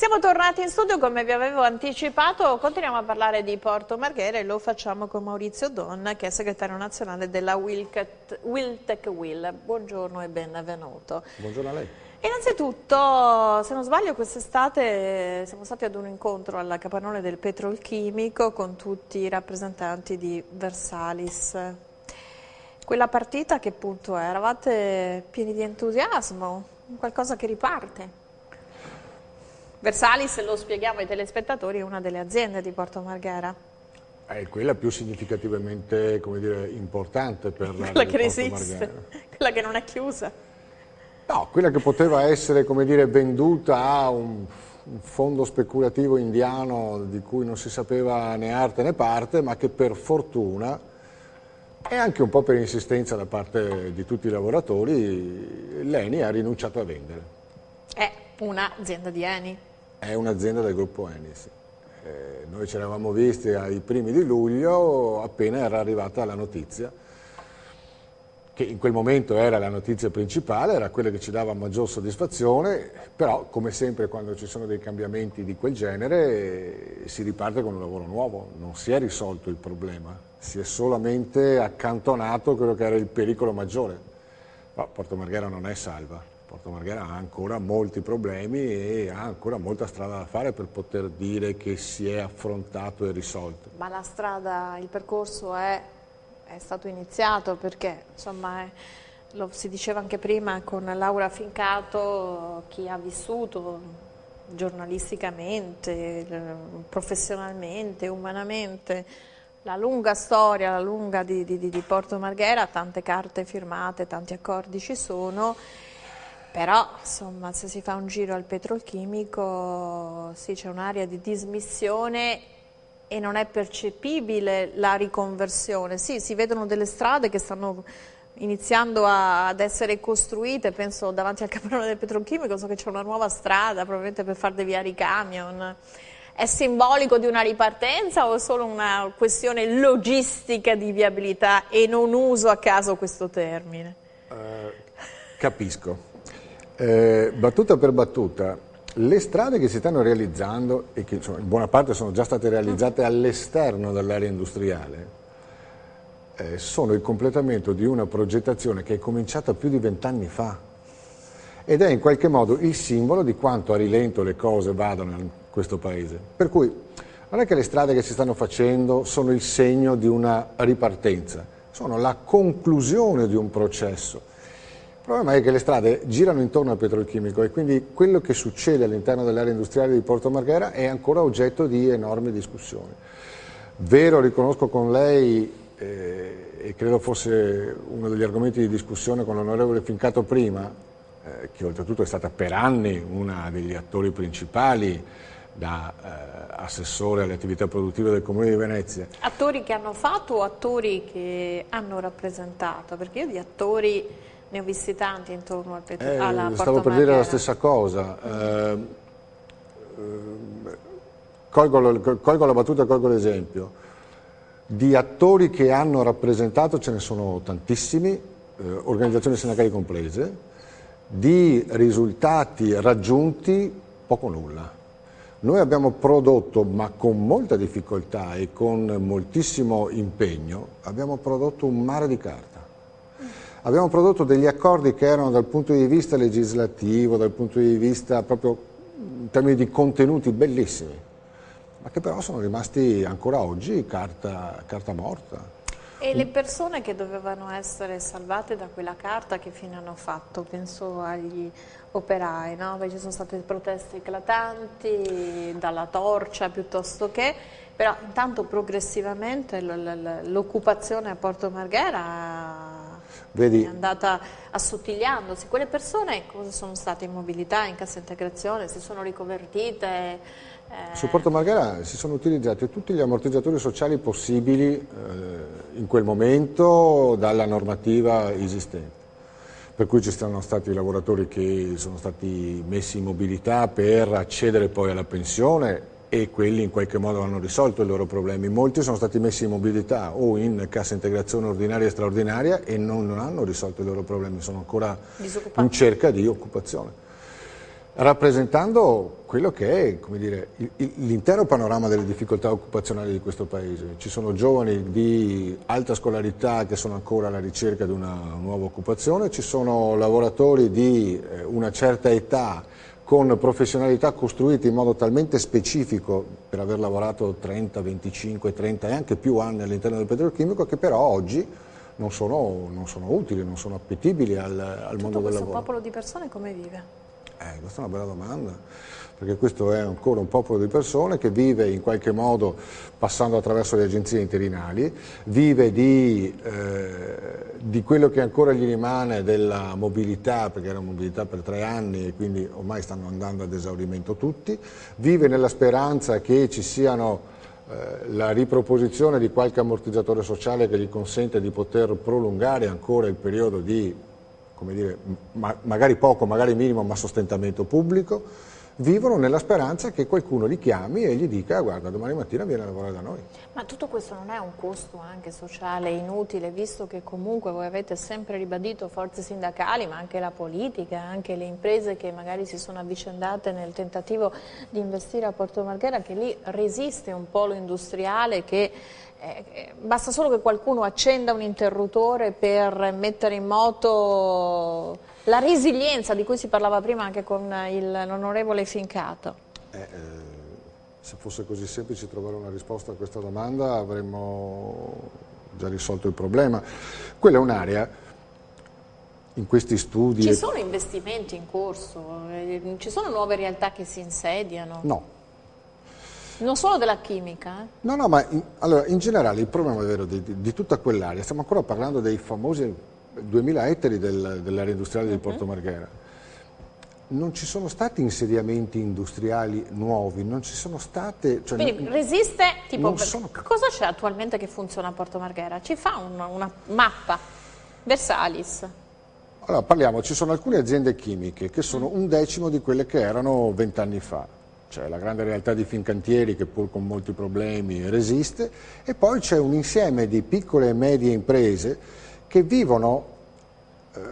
Siamo tornati in studio, come vi avevo anticipato, continuiamo a parlare di Porto Marghera e lo facciamo con Maurizio Donna, che è segretario nazionale della Will. Buongiorno e benvenuto. Buongiorno a lei. Innanzitutto, se non sbaglio, quest'estate siamo stati ad un incontro alla capannone del Petrolchimico con tutti i rappresentanti di Versalis. Quella partita che punto è? Eravate pieni di entusiasmo? Qualcosa che riparte? Versalis, lo spieghiamo ai telespettatori, è una delle aziende di Porto Marghera. È quella più significativamente, come dire, importante per la quella che Porto resiste, Marghera. Quella che non è chiusa. No, quella che poteva essere, come dire, venduta a un fondo speculativo indiano di cui non si sapeva né arte né parte, ma che per fortuna, e anche un po' per insistenza da parte di tutti i lavoratori, l'ENI ha rinunciato a vendere. È un'azienda di ENI. È un'azienda del gruppo ENI, sì. Noi ci eravamo visti ai primi di luglio, appena era arrivata la notizia, che in quel momento era la notizia principale, era quella che ci dava maggior soddisfazione, però come sempre quando ci sono dei cambiamenti di quel genere si riparte con un lavoro nuovo, non si è risolto il problema, si è solamente accantonato quello che era il pericolo maggiore. Però Porto Marghera non è salva. Porto Marghera ha ancora molti problemi e ha ancora molta strada da fare per poter dire che si è affrontato e risolto. Ma la strada, il percorso è stato iniziato perché, insomma, lo si diceva anche prima con Laura Fincato, chi ha vissuto giornalisticamente, professionalmente, umanamente, la lunga storia, la lunga di Porto Marghera, tante carte firmate, tanti accordi ci sono. Però, insomma, se si fa un giro al petrolchimico, sì, c'è un'area di dismissione e non è percepibile la riconversione. Sì, si vedono delle strade che stanno iniziando ad essere costruite, penso davanti al capannone del petrolchimico, so che c'è una nuova strada, probabilmente per far deviare i camion. È simbolico di una ripartenza o è solo una questione logistica di viabilità e non uso a caso questo termine? Capisco. Battuta per battuta, le strade che si stanno realizzando e che insomma, in buona parte sono già state realizzate all'esterno dell'area industriale sono il completamento di una progettazione che è cominciata più di 20 anni fa ed è in qualche modo il simbolo di quanto a rilento le cose vadano in questo paese. Per cui non è che le strade che si stanno facendo sono il segno di una ripartenza, sono la conclusione di un processo. Il problema è che le strade girano intorno al petrolchimico e quindi quello che succede all'interno dell'area industriale di Porto Marghera è ancora oggetto di enormi discussioni. Vero, riconosco con lei, e credo fosse uno degli argomenti di discussione con l'onorevole Fincato prima, che oltretutto è stata per anni una degli attori principali da assessore alle attività produttive del Comune di Venezia. Attori che hanno fatto o attori che hanno rappresentato? Perché io di attori ne ho visti tanti intorno al alla Porto Marghera. Stavo per dire la stessa cosa. Colgo la battuta e colgo l'esempio. Di attori che hanno rappresentato ce ne sono tantissimi, organizzazioni sindacali comprese, di risultati raggiunti poco o nulla. Noi abbiamo prodotto, ma con molta difficoltà e con moltissimo impegno, abbiamo prodotto un mare di carta. Abbiamo prodotto degli accordi che erano dal punto di vista legislativo, dal punto di vista proprio in termini di contenuti bellissimi, ma che però sono rimasti ancora oggi carta morta. E le persone che dovevano essere salvate da quella carta che fine hanno fatto? Penso agli operai, no? Perché ci sono state proteste eclatanti, dalla torcia piuttosto che, però intanto progressivamente l'occupazione a Porto Marghera è andata assottigliandosi. Quelle persone cosa sono state in mobilità, in cassa integrazione, si sono riconvertite? Su Porto Marghera si sono utilizzati tutti gli ammortizzatori sociali possibili in quel momento dalla normativa esistente. Per cui ci sono stati lavoratori che sono stati messi in mobilità per accedere poi alla pensione e quelli in qualche modo hanno risolto i loro problemi. Molti sono stati messi in mobilità o in cassa integrazione ordinaria e straordinaria e non hanno risolto i loro problemi, sono ancora in cerca di occupazione. rappresentando quello che è, come dire, l'intero panorama delle difficoltà occupazionali di questo Paese. Ci sono giovani di alta scolarità che sono ancora alla ricerca di una nuova occupazione, ci sono lavoratori di una certa età con professionalità costruite in modo talmente specifico per aver lavorato 30, 25, 30 e anche più anni all'interno del petrolchimico, che però oggi non sono utili, non sono appetibili al mondo del lavoro. Questo popolo di persone come vive? Questa è una bella domanda, perché questo è ancora un popolo di persone che vive in qualche modo passando attraverso le agenzie interinali, vive di quello che ancora gli rimane della mobilità, perché era mobilità per 3 anni e quindi ormai stanno andando ad esaurimento tutti, vive nella speranza che ci siano la riproposizione di qualche ammortizzatore sociale che gli consente di poter prolungare ancora il periodo di, come dire, magari poco, magari minimo, ma sostentamento pubblico, vivono nella speranza che qualcuno li chiami e gli dica guarda, domani mattina vieni a lavorare da noi. Ma tutto questo non è un costo anche sociale inutile, visto che comunque voi avete sempre ribadito, forze sindacali, ma anche la politica, anche le imprese che magari si sono avvicendate nel tentativo di investire a Porto Marghera, che lì resiste un polo industriale che basta solo che qualcuno accenda un interruttore per mettere in moto la resilienza di cui si parlava prima anche con l'onorevole Fincato. Se fosse così semplice trovare una risposta a questa domanda avremmo già risolto il problema. Quella è un'area, in questi studi... Ci sono investimenti in corso? Ci sono nuove realtà che si insediano? No. Non solo della chimica? No, ma allora, in generale il problema vero di tutta quell'area, stiamo ancora parlando dei famosi 2000 ettari dell'area industriale di Porto Marghera, non ci sono stati insediamenti industriali nuovi, non ci sono state... Cioè, quindi resiste, tipo, cosa c'è attualmente che funziona a Porto Marghera? Ci fa una mappa, Versalis. Allora parliamo, ci sono alcune aziende chimiche che sono 1/10 di quelle che erano 20 anni fa. C'è la grande realtà di Fincantieri che pur con molti problemi resiste, e poi c'è un insieme di piccole e medie imprese che vivono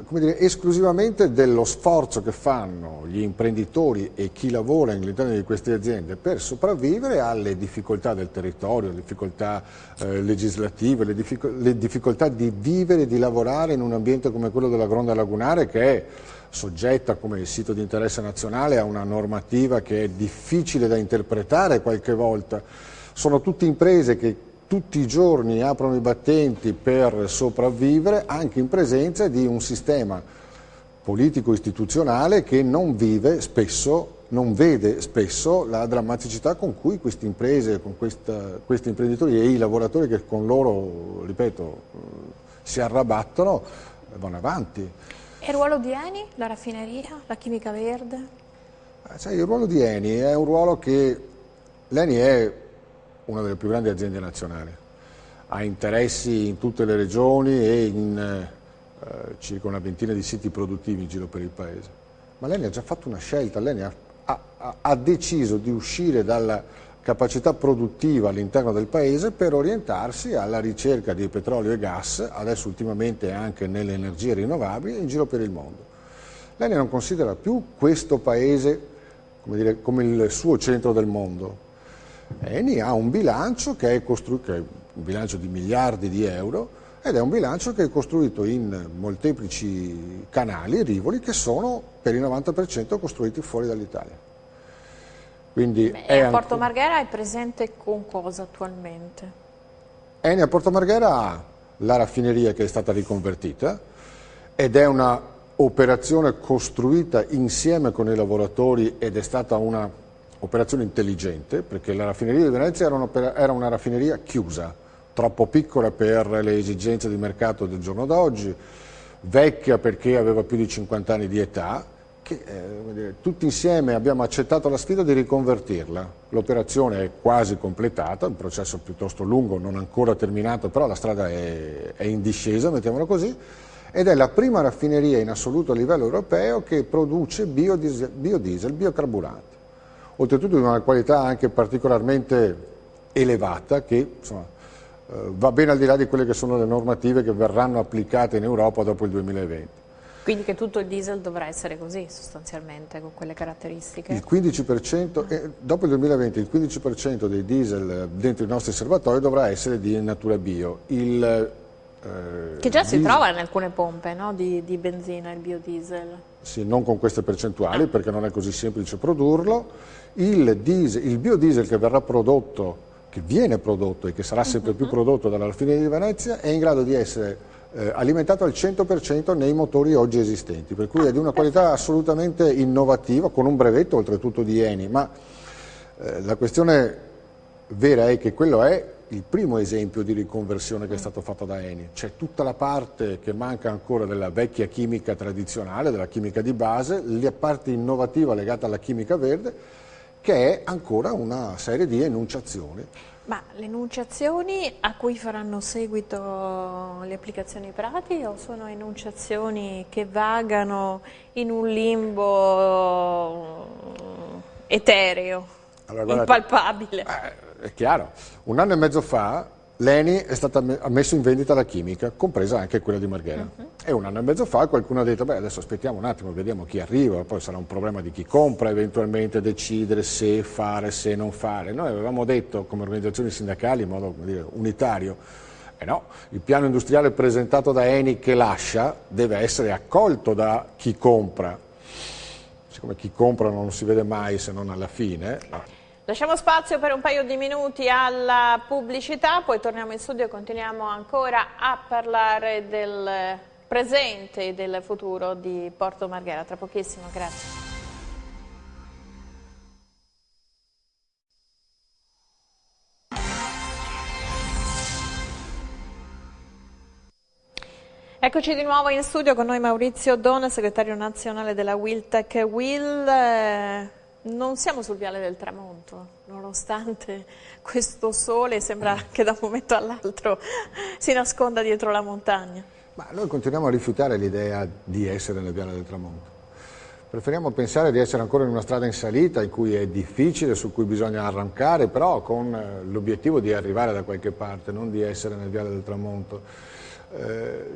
come dire, esclusivamente dello sforzo che fanno gli imprenditori e chi lavora all'interno di queste aziende per sopravvivere alle difficoltà del territorio, le difficoltà legislative, le difficoltà di vivere e di lavorare in un ambiente come quello della Gronda Lagunare, che è soggetta come sito di interesse nazionale a una normativa che è difficile da interpretare qualche volta. Sono tutte imprese che tutti i giorni aprono i battenti per sopravvivere, anche in presenza di un sistema politico-istituzionale che non vede spesso la drammaticità con cui queste imprese, con questi imprenditori e i lavoratori che con loro, ripeto, si arrabattono, vanno avanti. E il ruolo di Eni, la raffineria, la chimica verde? Il ruolo di Eni è un ruolo che... L'Eni è una delle più grandi aziende nazionali, ha interessi in tutte le regioni e in circa una ventina di siti produttivi in giro per il paese. Ma l'Eni ha già fatto una scelta, l'Eni ha deciso di uscire dalla capacità produttiva all'interno del paese per orientarsi alla ricerca di petrolio e gas, adesso ultimamente anche nelle energie rinnovabili, in giro per il mondo. L'Eni non considera più questo paese, come dire, come il suo centro del mondo. Eni ha un bilancio che è un bilancio di miliardi di euro, ed è un bilancio che è costruito in molteplici canali, rivoli, che sono per il 90% costruiti fuori dall'Italia. Quindi e a Porto Marghera è presente con cosa attualmente? Eni a Porto Marghera ha la raffineria che è stata riconvertita ed è una operazione costruita insieme con i lavoratori, ed è stata una operazione intelligente, perché la raffineria di Venezia era una raffineria chiusa, troppo piccola per le esigenze di mercato del giorno d'oggi, vecchia perché aveva più di 50 anni di età, che tutti insieme abbiamo accettato la sfida di riconvertirla. L'operazione è quasi completata, un processo piuttosto lungo, non ancora terminato, però la strada è in discesa, mettiamola così, ed è la prima raffineria in assoluto a livello europeo che produce biodiesel, biocarburanti. Oltretutto di una qualità anche particolarmente elevata, che insomma, va ben al di là di quelle che sono le normative che verranno applicate in Europa dopo il 2020. Quindi che tutto il diesel dovrà essere così sostanzialmente, con quelle caratteristiche? Il 15%, dopo il 2020 il 15% dei diesel dentro i nostri serbatoi dovrà essere di natura bio. Che già si trova in alcune pompe, no? di benzina, il biodiesel. Sì, non con queste percentuali perché non è così semplice produrlo. Il biodiesel che verrà prodotto, che viene prodotto e che sarà sempre più prodotto dalla raffineria di Venezia è in grado di essere alimentato al 100% nei motori oggi esistenti, per cui è di una qualità assolutamente innovativa, con un brevetto oltretutto di Eni, ma la questione vera è che quello è il primo esempio di riconversione che è stato fatto da Eni. C'è tutta la parte che manca ancora della vecchia chimica tradizionale, della chimica di base, la parte innovativa legata alla chimica verde, che è ancora una serie di enunciazioni. Ma le enunciazioni a cui faranno seguito le applicazioni pratiche o sono enunciazioni che vagano in un limbo etereo, Allora, impalpabile? È chiaro, un anno e mezzo fa l'Eni ha messo in vendita la chimica, compresa anche quella di Marghera. E un anno e mezzo fa qualcuno ha detto, beh adesso aspettiamo un attimo, vediamo chi arriva, poi sarà un problema di chi compra, eventualmente decidere se fare, se non fare. Noi avevamo detto come organizzazioni sindacali in modo, come dire, unitario, no, il piano industriale presentato da Eni che lascia deve essere accolto da chi compra. Siccome chi compra non si vede mai se non alla fine. No. Lasciamo spazio per un paio di minuti alla pubblicità, poi torniamo in studio e continuiamo ancora a parlare del presente e del futuro di Porto Marghera. Tra pochissimo, grazie. Eccoci di nuovo in studio con noi Maurizio Dona, segretario nazionale della Wiltec. Non siamo sul viale del tramonto, nonostante questo sole sembra che da un momento all'altro si nasconda dietro la montagna. Ma noi continuiamo a rifiutare l'idea di essere nel viale del tramonto. Preferiamo pensare di essere ancora in una strada in salita in cui è difficile, su cui bisogna arrancare, però con l'obiettivo di arrivare da qualche parte, non di essere nel viale del tramonto.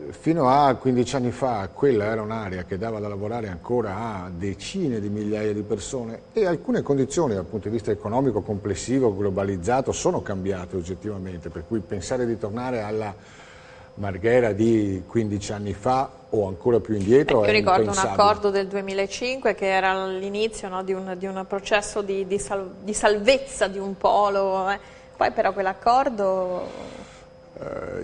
Fino a 15 anni fa quella era un'area che dava da lavorare ancora a decine di migliaia di persone e alcune condizioni dal punto di vista economico, complessivo, globalizzato sono cambiate oggettivamente, per cui pensare di tornare alla Marghera di 15 anni fa o ancora più indietro è ricordo impensabile. Un accordo del 2005 che era l'inizio, no, di un processo di salvezza di un polo, poi però quell'accordo...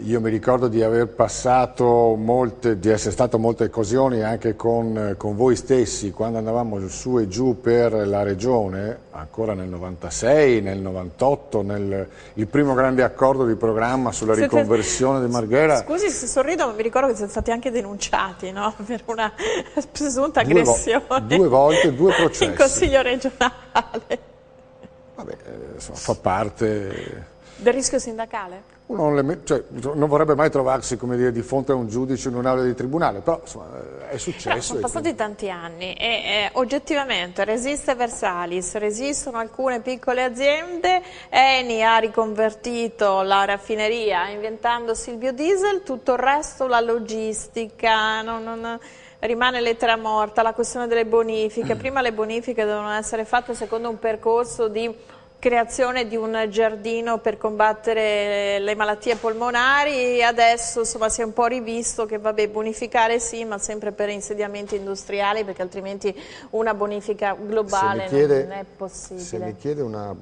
Io mi ricordo di aver passato di essere stato molte occasioni anche con voi stessi quando andavamo su e giù per la regione, ancora nel 96, nel 98, il primo grande accordo di programma sulla riconversione di Marghera. Scusi se sorrido, ma mi ricordo che siete stati anche denunciati, no? Per una presunta aggressione. Due volte, 2 processi. In Consiglio regionale. Vabbè, insomma, fa parte... Del rischio sindacale? Uno non vorrebbe mai trovarsi, come dire, di fronte a un giudice in un'aula di tribunale, però insomma, è successo. No, sono passati tanti anni e oggettivamente resiste Versalis, resistono alcune piccole aziende, Eni ha riconvertito la raffineria inventandosi il biodiesel, tutto il resto, la logistica, rimane lettera morta, la questione delle bonifiche. Prima le bonifiche devono essere fatte secondo un percorso di creazione di un giardino per combattere le malattie polmonari, adesso insomma si è un po' rivisto che vabbè, bonificare sì, ma sempre per insediamenti industriali, perché altrimenti una bonifica globale non è possibile. Se mi chiede una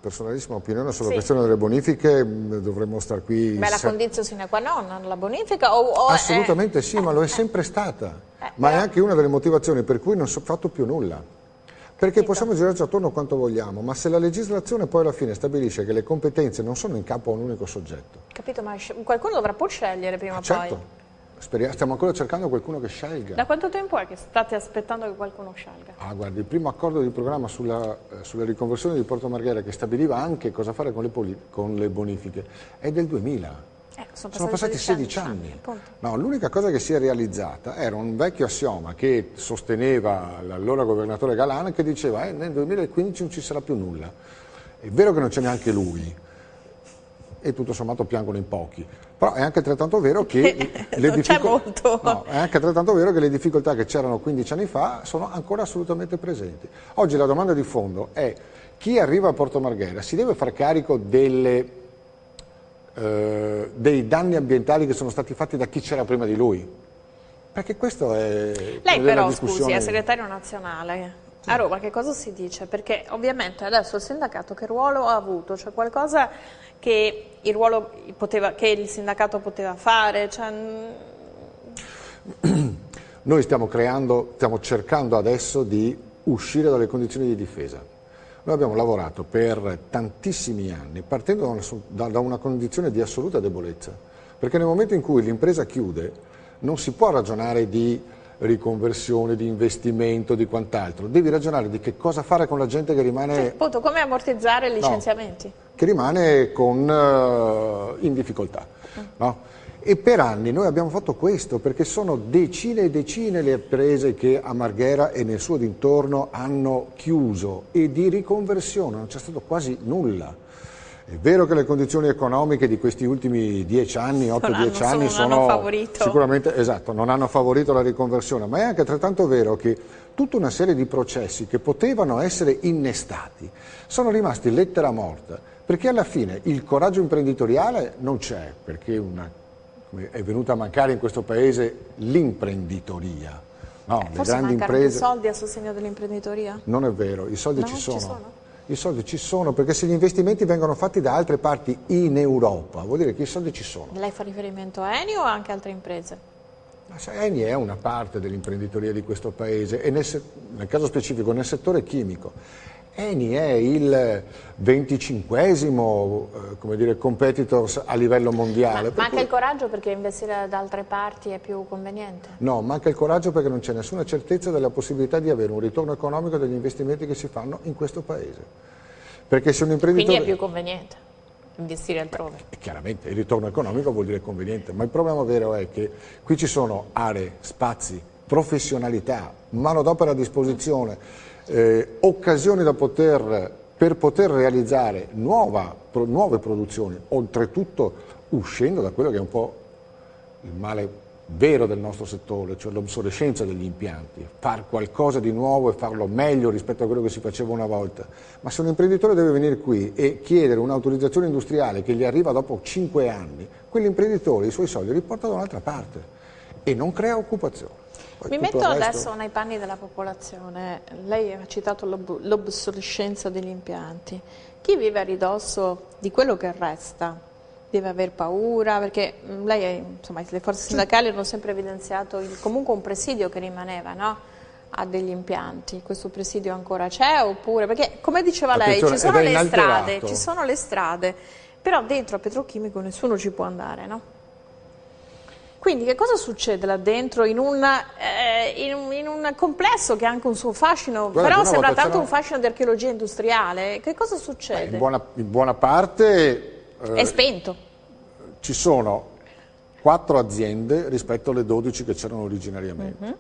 personalissima opinione sulla questione delle bonifiche, dovremmo star qui... Ma è la condizione sine qua non, la bonifica? Assolutamente sì, ma lo è sempre stata, ma è anche una delle motivazioni per cui non si è fatto più nulla. Perché possiamo girarci attorno quanto vogliamo, ma se la legislazione poi alla fine stabilisce che le competenze non sono in capo a un unico soggetto. Capito, ma qualcuno dovrà pur scegliere prima o certo. poi. Stiamo ancora cercando qualcuno che scelga. Da quanto tempo è che state aspettando che qualcuno scelga? Guardi, il primo accordo di programma sulla riconversione di Porto Marghera, che stabiliva anche cosa fare con le bonifiche, è del 2000. Sono passati 16 anni. No, l'unica cosa che si è realizzata era un vecchio assioma che sosteneva l'allora governatore Galan, che diceva nel 2015 non ci sarà più nulla. È vero che non c'è neanche lui. e tutto sommato piangono in pochi. Però è anche altrettanto vero che c'è molto. No, è anche altrettanto vero che le difficoltà che c'erano 15 anni fa sono ancora assolutamente presenti. Oggi la domanda di fondo è: chi arriva a Porto Marghera si deve far carico dei danni ambientali che sono stati fatti da chi c'era prima di lui? Perché questo è... Lei però, scusi, è segretario nazionale. A Roma che cosa si dice? Perché ovviamente adesso il sindacato che ruolo ha avuto? C'è qualcosa che il sindacato poteva fare? Cioè... Noi stiamo cercando adesso di uscire dalle condizioni di difesa. Noi abbiamo lavorato per tantissimi anni partendo da una condizione di assoluta debolezza, perché nel momento in cui l'impresa chiude non si può ragionare di riconversione, di investimento, di quant'altro, devi ragionare di che cosa fare con la gente che rimane... Cioè, appunto, come ammortizzare i licenziamenti? No, che rimane in difficoltà. No? E per anni noi abbiamo fatto questo, perché sono decine e decine le imprese che a Marghera e nel suo dintorno hanno chiuso, e di riconversione non c'è stato quasi nulla. È vero che le condizioni economiche di questi ultimi 10 anni, 8-10 anni, sono sicuramente, esatto, non hanno favorito la riconversione, ma è anche altrettanto vero che tutta una serie di processi che potevano essere innestati sono rimasti lettera morta, perché alla fine il coraggio imprenditoriale non c'è, perché è venuta a mancare in questo paese l'imprenditoria. No, le forse grandi mancano imprese... più soldi a sostegno dell'imprenditoria? Non è vero, i soldi No, ci sono. ci sono? I soldi ci sono, perché se gli investimenti vengono fatti da altre parti in Europa, vuol dire che i soldi ci sono. Lei fa riferimento a Eni o anche altre imprese? Eni è una parte dell'imprenditoria di questo paese e nel caso specifico nel settore chimico. Eni è il 25esimo competitors a livello mondiale. Ma manca il coraggio perché investire da altre parti è più conveniente? No, manca il coraggio perché non c'è nessuna certezza della possibilità di avere un ritorno economico degli investimenti che si fanno in questo paese. Perché se un imprenditore... Quindi è più conveniente investire altrove? Chiaramente il ritorno economico vuol dire conveniente, ma il problema vero è che qui ci sono aree, spazi, professionalità, manodopera a disposizione, occasioni per poter realizzare nuove produzioni, oltretutto uscendo da quello che è un po' il male vero del nostro settore, cioè l'obsolescenza degli impianti, far qualcosa di nuovo e farlo meglio rispetto a quello che si faceva una volta. Ma se un imprenditore deve venire qui e chiedere un'autorizzazione industriale che gli arriva dopo 5 anni, quell'imprenditore i suoi soldi li porta da un'altra parte e non crea occupazione. Mi metto adesso nei panni della popolazione. Lei ha citato l'obsolescenza degli impianti. Chi vive a ridosso di quello che resta deve aver paura, perché insomma, le forze sindacali hanno sempre evidenziato comunque un presidio che rimaneva, no? A degli impianti. Questo presidio ancora c'è oppure? Perché come diceva lei, ci sono le strade, però dentro a Petrolchimico nessuno ci può andare, no? Quindi che cosa succede là dentro in un complesso che ha anche un suo fascino, però sembra tanto un fascino di archeologia industriale? Che cosa succede? In buona parte... è spento. Ci sono 4 aziende rispetto alle 12 che c'erano originariamente.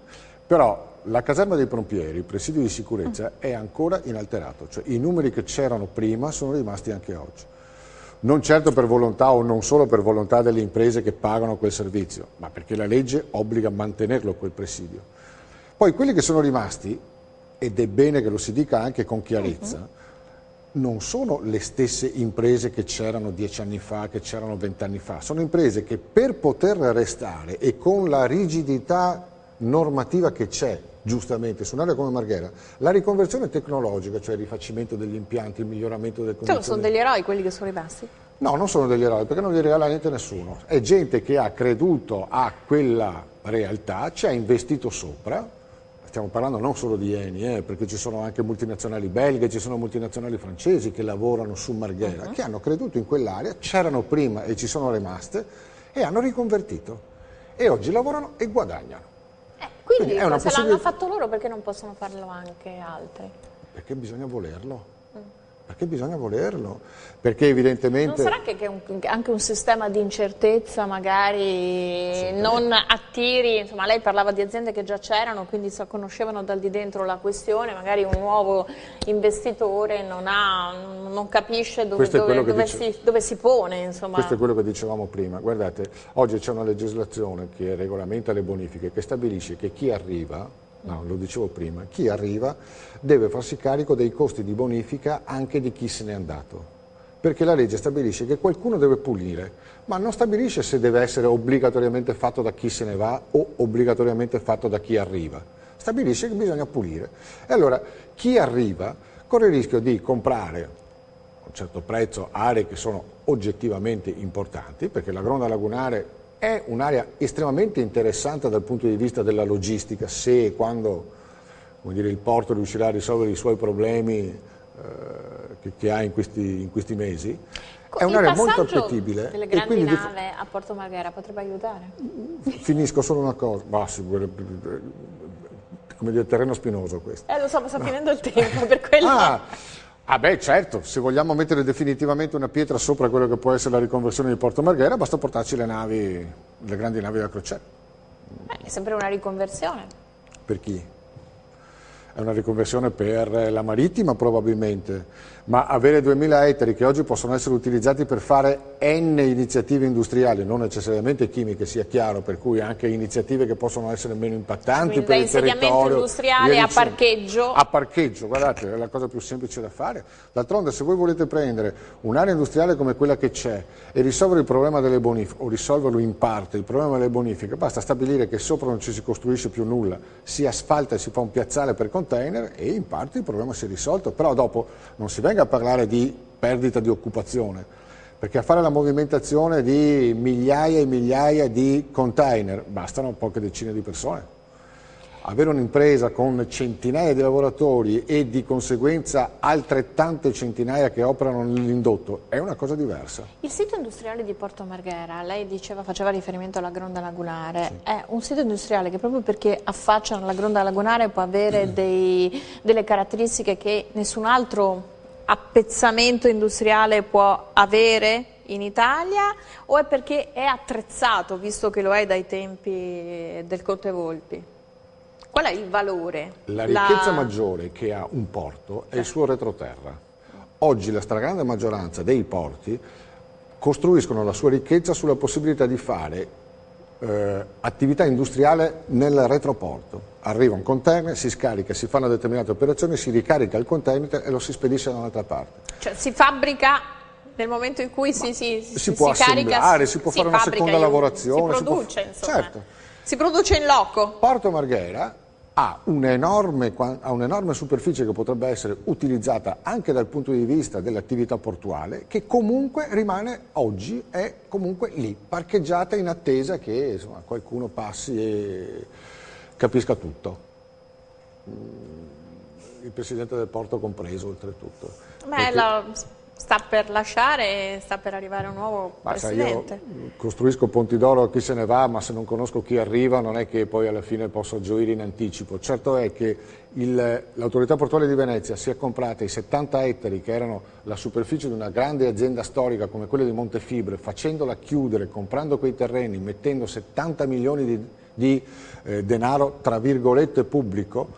Però la caserma dei pompieri, il presidio di sicurezza, è ancora inalterato, cioè i numeri che c'erano prima sono rimasti anche oggi. Non certo per volontà o non solo per volontà delle imprese che pagano quel servizio, ma perché la legge obbliga a mantenerlo quel presidio. Poi quelli che sono rimasti, ed è bene che lo si dica anche con chiarezza, non sono le stesse imprese che c'erano 10 anni fa, che c'erano 20 anni fa, sono imprese che per poter restare e con la rigidità normativa che c'è, giustamente, su un'area come Marghera, la riconversione tecnologica, cioè il rifacimento degli impianti, il miglioramento del condizioni... Sono degli eroi quelli che sono rimasti? No, non sono degli eroi, perché non gli regala niente nessuno. È gente che ha creduto a quella realtà, ci ha investito sopra. Stiamo parlando non solo di Eni, perché ci sono anche multinazionali belghe, ci sono multinazionali francesi che lavorano su Marghera, che hanno creduto in quell'area, c'erano prima e ci sono rimaste, e hanno riconvertito. E oggi lavorano e guadagnano. Quindi se l'hanno fatto loro, perché non possono farlo anche altri? Perché bisogna volerlo. Perché bisogna volerlo, perché evidentemente... Non sarà che anche un sistema di incertezza magari non attiri, insomma lei parlava di aziende che già c'erano, quindi conoscevano dal di dentro la questione, magari un nuovo investitore non capisce dove si pone, insomma. Questo è quello che dicevamo prima. Guardate, oggi c'è una legislazione che regolamenta le bonifiche, che stabilisce che chi arriva, no, lo dicevo prima, chi arriva deve farsi carico dei costi di bonifica anche di chi se n'è andato, perché la legge stabilisce che qualcuno deve pulire, ma non stabilisce se deve essere obbligatoriamente fatto da chi se ne va o obbligatoriamente fatto da chi arriva, stabilisce che bisogna pulire. E allora chi arriva corre il rischio di comprare a un certo prezzo aree che sono oggettivamente importanti, perché la Gronda Lagunare è un'area estremamente interessante dal punto di vista della logistica, se e quando, come dire, il porto riuscirà a risolvere i suoi problemi che ha in questi mesi. È un'area molto appetibile. Delle grandi navi a Porto Marghera potrebbe aiutare? Finisco solo una cosa, come dire, terreno spinoso questo. Lo so, ma sta finendo il tempo, per quello... Ah beh, certo, se vogliamo mettere definitivamente una pietra sopra quello che può essere la riconversione di Porto Marghera, basta portarci le grandi navi da crociera. È sempre una riconversione. Per chi? È una riconversione per la marittima probabilmente, ma avere 2000 ettari che oggi possono essere utilizzati per fare N iniziative industriali, non necessariamente chimiche, sia chiaro, per cui anche iniziative che possono essere meno impattanti per il territorio. Insediamento industriale a parcheggio. A parcheggio, guardate, è la cosa più semplice da fare. D'altronde, se voi volete prendere un'area industriale come quella che c'è e risolvere il problema delle bonifiche, o risolverlo in parte, il problema delle bonifiche, basta stabilire che sopra non ci si costruisce più nulla, si asfalta e si fa un piazzale per container e in parte il problema si è risolto, però dopo non si venga a parlare di perdita di occupazione, perché a fare la movimentazione di migliaia e migliaia di container bastano poche decine di persone. Avere un'impresa con centinaia di lavoratori e di conseguenza altrettante centinaia che operano nell'indotto è una cosa diversa. Il sito industriale di Porto Marghera, lei faceva riferimento alla Gronda Lagunare, sì. È un sito industriale che proprio perché affaccia alla Gronda Lagunare può avere delle caratteristiche che nessun altro appezzamento industriale può avere in Italia, o è perché è attrezzato, visto che lo è dai tempi del Conte Volpi? Qual è il valore? La ricchezza maggiore che ha un porto è il suo retroterra. Oggi la stragrande maggioranza dei porti costruiscono la sua ricchezza sulla possibilità di fare attività industriale nel retroporto. Arriva un container, si scarica, si fanno determinate operazioni, si ricarica il container e lo si spedisce da un'altra parte. Cioè si fabbrica nel momento in cui si può carica, assemblare, si può fare una seconda lavorazione. Si produce, insomma. Certo. Si produce in loco. Porto Marghera ha un'enorme superficie che potrebbe essere utilizzata anche dal punto di vista dell'attività portuale, che comunque rimane oggi, è comunque lì, parcheggiata in attesa che insomma, qualcuno passi e capisca tutto. Il Presidente del Porto compreso, oltretutto. Ma sta per lasciare, sta per arrivare un nuovo Presidente. Io costruisco ponti d'oro a chi se ne va, ma se non conosco chi arriva non è che poi alla fine posso gioire in anticipo. Certo è che l'autorità portuale di Venezia si è comprata i 70 ettari che erano la superficie di una grande azienda storica come quella di Montefibre, facendola chiudere, comprando quei terreni, mettendo 70 milioni di denaro tra virgolette pubblico,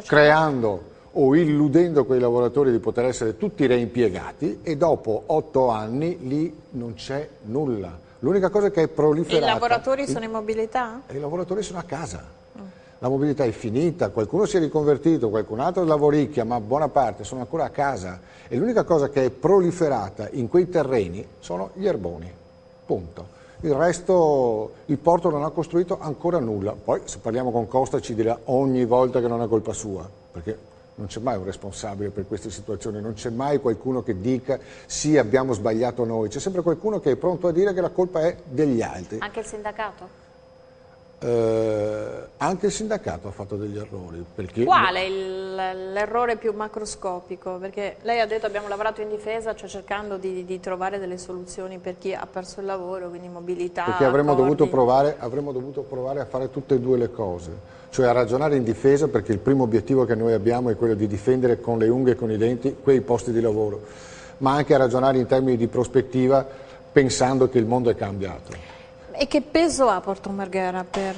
creando o illudendo quei lavoratori di poter essere tutti reimpiegati, e dopo 8 anni lì non c'è nulla. L'unica cosa che è proliferata... I lavoratori sono in mobilità? I lavoratori sono a casa. La mobilità è finita, qualcuno si è riconvertito, qualcun altro lavoricchia, ma buona parte sono ancora a casa. E l'unica cosa che è proliferata in quei terreni sono gli erboni. Punto. Il resto, il porto non ha costruito ancora nulla. Poi se parliamo con Costa ci dirà ogni volta che non è colpa sua, perché non c'è mai un responsabile per queste situazioni, non c'è mai qualcuno che dica sì, abbiamo sbagliato noi, c'è sempre qualcuno che è pronto a dire che la colpa è degli altri. Anche il sindacato? Anche il sindacato ha fatto degli errori. Perché quale? l'errore più macroscopico, perché lei ha detto abbiamo lavorato in difesa, cioè cercando di trovare delle soluzioni per chi ha perso il lavoro, quindi mobilità, perché avremmo dovuto accordi. provare a fare tutte e due le cose, cioè a ragionare in difesa, perché il primo obiettivo che noi abbiamo è quello di difendere con le unghie e con i denti quei posti di lavoro, ma anche a ragionare in termini di prospettiva, pensando che il mondo è cambiato. E che peso ha Porto Marghera per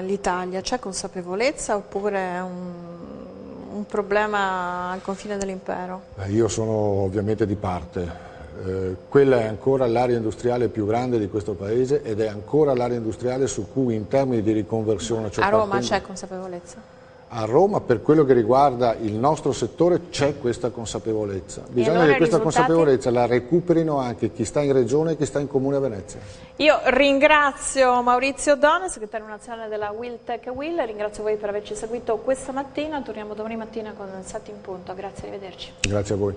l'Italia? C'è consapevolezza oppure è un problema al confine dell'impero? Io sono ovviamente di parte. Quella è ancora l'area industriale più grande di questo paese ed è ancora l'area industriale su cui in termini di riconversione... A Roma c'è consapevolezza? A Roma, per quello che riguarda il nostro settore, c'è questa consapevolezza. Bisogna allora che questa risultati? consapevolezza la recuperino anche chi sta in Regione e chi sta in Comune a Venezia. Io ringrazio Maurizio Donne, segretario nazionale della Wiltec Will, ringrazio voi per averci seguito questa mattina, torniamo domani mattina con 7 in punto, grazie, arrivederci. Grazie a voi.